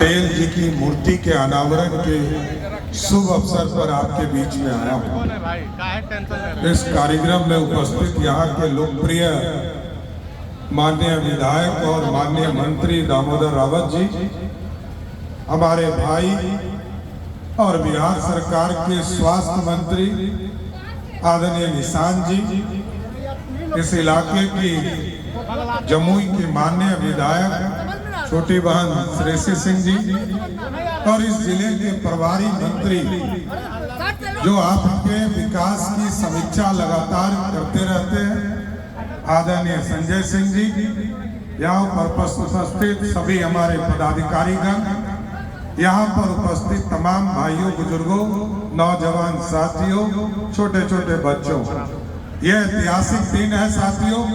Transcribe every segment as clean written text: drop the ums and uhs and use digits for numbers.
पटेल जी की मूर्ति के अनावरण के शुभ अवसर पर आपके बीच में आया हूँ। इस कार्यक्रम में उपस्थित यहाँ के लोकप्रिय माननीय विधायक और माननीय मंत्री दामोदर रावत जी, हमारे भाई और बिहार सरकार के स्वास्थ्य मंत्री आदरणीय निशांत जी, इस इलाके की जमुई के माननीय विधायक छोटी बहन श्रेयसी सिंह जी और इस जिले के प्रभारी मंत्री जो आपके विकास की समीक्षा लगातार करते रहते हैं, आदरणीय संजय सिंह जी, यहाँ पर उपस्थित सभी हमारे पदाधिकारीगण, यहाँ पर उपस्थित तमाम भाइयों बुजुर्गों, नौजवान साथियों, छोटे छोटे बच्चों, यह ऐतिहासिक दिन है साथियों।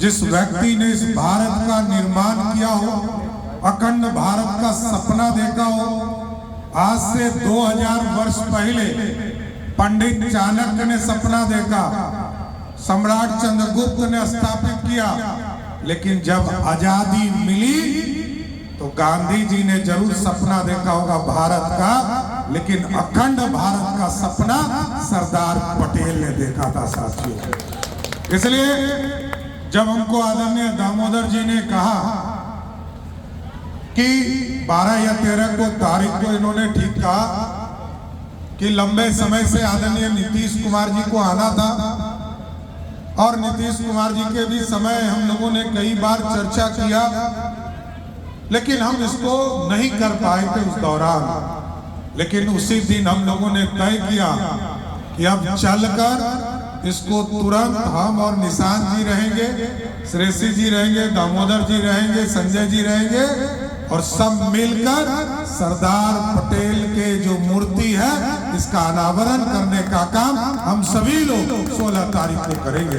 जिस व्यक्ति ने इस भारत का निर्माण किया हो, अखंड भारत का सपना देखा हो, आज से 2000 वर्ष पहले पंडित चाणक्य ने सपना देखा, सम्राट चंद्रगुप्त ने स्थापित किया, लेकिन जब आजादी मिली तो गांधी जी ने जरूर सपना देखा होगा भारत का, लेकिन अखंड भारत का सपना सरदार पटेल ने देखा था साथियों। इसलिए जब हमको आदरणीय दामोदर जी ने कहा कि 12 या 13 को तारीख को इन्होंने ठीक कहा कि लंबे समय से आदरणीय नीतीश कुमार जी को आना था, और नीतीश कुमार जी के भी समय हम लोगों ने कई बार चर्चा किया, लेकिन हम इसको नहीं कर पाए थे उस दौरान। लेकिन उसी दिन हम लोगों ने तय किया कि अब चलकर इसको तुरंत हम और निशांत जी रहेंगे, श्रेयसी जी रहेंगे, दामोदर जी रहेंगे, संजय जी रहेंगे, और सब मिलकर सरदार पटेल के जो मूर्ति है इसका अनावरण करने का काम हम सभी लोग 16 तारीख को करेंगे।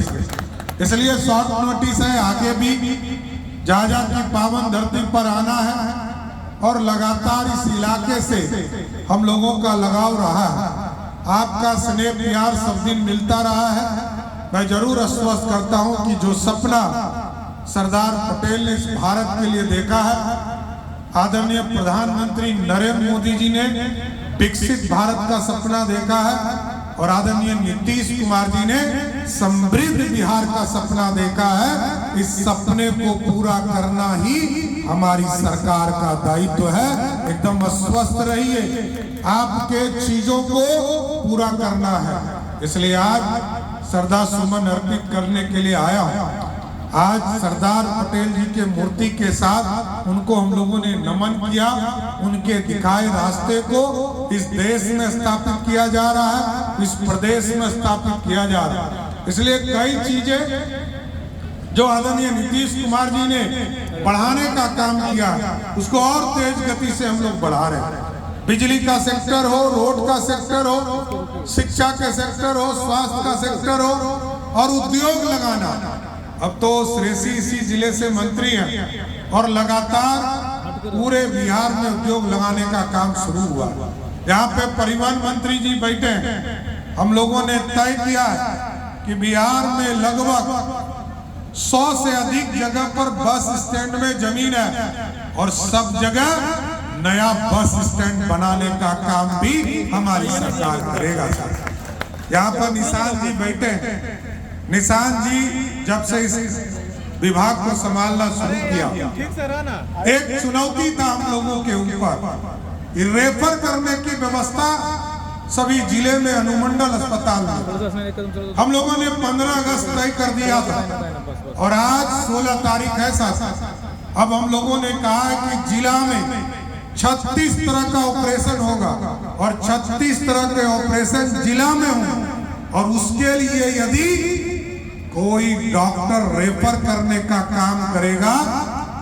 इसलिए शॉर्ट नोटिस है, आगे भी जाजा की पावन धरती पर आना है और लगातार इस इलाके से हम लोगों का लगाव रहा है, आपका स्नेह प्यार सब दिन मिलता रहा है। मैं जरूर आश्वस्त करता हूं कि जो सपना सरदार पटेल ने इस भारत के लिए देखा है, आदरणीय प्रधानमंत्री नरेंद्र मोदी जी ने विकसित भारत का सपना देखा है, और आदरणीय नीतीश कुमार जी ने समृद्ध बिहार का सपना देखा है। इस सपने को पूरा करना ही हमारी सरकार का दायित्व है। एकदम अस्वस्थ रहिए, आपके चीजों को पूरा करना है। इसलिए आज श्रद्धा सुमन अर्पित करने के लिए आया हूँ। आज सरदार पटेल जी के मूर्ति के साथ उनको हम लोगों ने नमन किया, उनके दिखाए रास्ते को इस देश में स्थापित किया जा रहा है, इस प्रदेश में स्थापित किया जा रहा है। इसलिए कई चीजें जो आदरणीय नीतीश कुमार जी ने बढ़ाने का काम किया, उसको और तेज गति से हम लोग बढ़ा रहे हैं। बिजली का सेक्टर हो, रोड का सेक्टर हो, शिक्षा के सेक्टर हो, स्वास्थ्य का सेक्टर हो, और उद्योग लगाना। अब तो श्रेयसी इसी जिले से मंत्री हैं और लगातार पूरे बिहार में उद्योग लगाने का काम शुरू हुआ। यहाँ पे परिवहन मंत्री जी बैठे हैं। हम लोगों ने तय किया कि बिहार में लगभग 100 से अधिक जगह पर बस स्टैंड में जमीन है, और सब जगह नया बस स्टैंड बनाने का काम भी हमारी सरकार करेगा। यहाँ पर निशांत जी बैठे हैं। निशांत जी जब से इस विभाग को संभालना शुरू किया, एक चुनौती था हम लोगों के ऊपर, रेफर करने की व्यवस्था सभी जिले में अनुमंडल अस्पताल में हम लोगों ने 15 अगस्त तय कर दिया था, और आज 16 तारीख है साथ। अब हम लोगों ने कहा है कि जिला में 36 तरह का ऑपरेशन होगा, और 36 तरह के ऑपरेशन जिला में हों, और उसके लिए यदि कोई डॉक्टर रेफर करने का काम करेगा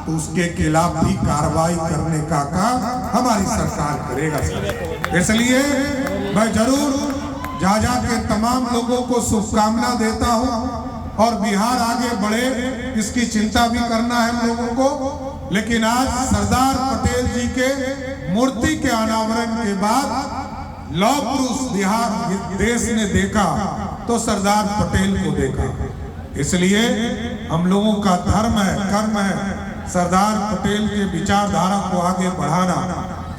तो उसके खिलाफ भी कार्रवाई करने का काम हमारी सरकार करेगा। इसलिए मैं जरूर जाजा के तमाम लोगों को शुभकामना देता हूं, और बिहार आगे बढ़े इसकी चिंता भी करना है हम लोगों को। लेकिन आज सरदार पटेल जी के मूर्ति के अनावरण के बाद लौह पुरुष बिहार देश ने देखा तो सरदार पटेल को देखा। इसलिए हम लोगों का धर्म है, कर्म है सरदार पटेल के विचारधारा को आगे बढ़ाना।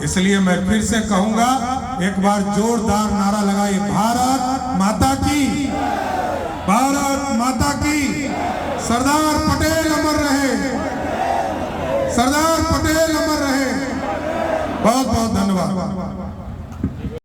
इसलिए मैं फिर से कहूंगा, एक बार जोरदार नारा लगाइए, भारत माता की, भारत माता की, सरदार पटेल अमर रहे, सरदार पटेल अमर रहे। बहुत बहुत धन्यवाद।